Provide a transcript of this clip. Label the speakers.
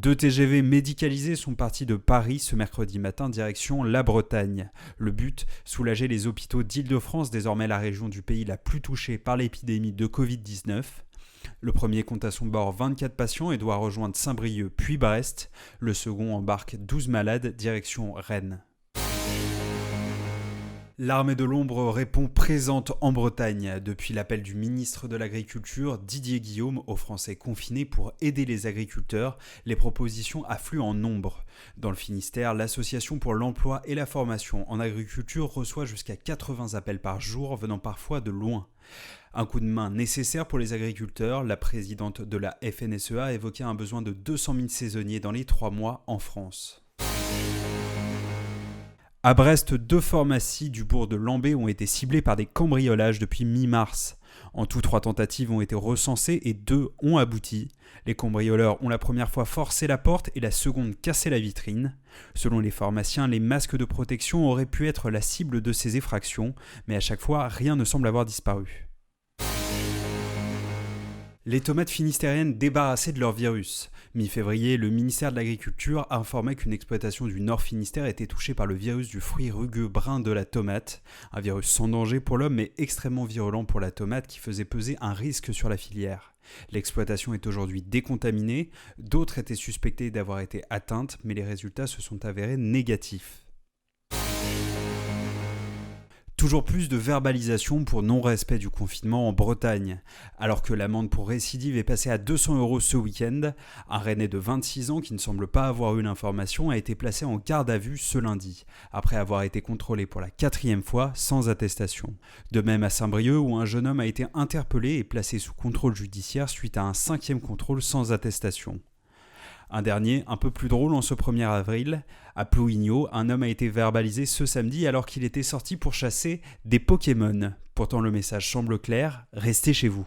Speaker 1: Deux TGV médicalisés sont partis de Paris ce mercredi matin direction la Bretagne. Le but, soulager les hôpitaux d'Île-de-France, désormais la région du pays la plus touchée par l'épidémie de Covid-19. Le premier compte à son bord 24 patients et doit rejoindre Saint-Brieuc puis Brest. Le second embarque 12 malades direction Rennes. L'armée de l'ombre répond présente en Bretagne depuis l'appel du ministre de l'Agriculture Didier Guillaume aux Français confinés pour aider les agriculteurs. Les propositions affluent en nombre. Dans le Finistère, l'Association pour l'emploi et la formation en agriculture reçoit jusqu'à 80 appels par jour venant parfois de loin. Un coup de main nécessaire pour les agriculteurs, la présidente de la FNSEA évoquait un besoin de 200 000 saisonniers dans les 3 mois en France. À Brest, 2 pharmacies du bourg de Lambé ont été ciblées par des cambriolages depuis mi-mars. En tout, 3 tentatives ont été recensées et 2 ont abouti. Les cambrioleurs ont la première fois forcé la porte et la seconde cassé la vitrine. Selon les pharmaciens, les masques de protection auraient pu être la cible de ces effractions, mais à chaque fois, rien ne semble avoir disparu. Les tomates finistériennes débarrassées de leur virus. Mi-février, le ministère de l'Agriculture a informé qu'une exploitation du Nord Finistère était touchée par le virus du fruit rugueux brun de la tomate. Un virus sans danger pour l'homme mais extrêmement virulent pour la tomate qui faisait peser un risque sur la filière. L'exploitation est aujourd'hui décontaminée, d'autres étaient suspectées d'avoir été atteintes mais les résultats se sont avérés négatifs. Toujours plus de verbalisation pour non-respect du confinement en Bretagne. Alors que l'amende pour récidive est passée à 200 € ce week-end, un Rennais de 26 ans qui ne semble pas avoir eu l'information a été placé en garde à vue ce lundi, après avoir été contrôlé pour la 4e fois sans attestation. De même à Saint-Brieuc où un jeune homme a été interpellé et placé sous contrôle judiciaire suite à un 5e contrôle sans attestation. Un dernier, un peu plus drôle en ce 1er avril, à Plouigneau, un homme a été verbalisé ce samedi alors qu'il était sorti pour chasser des Pokémon. Pourtant le message semble clair, restez chez vous.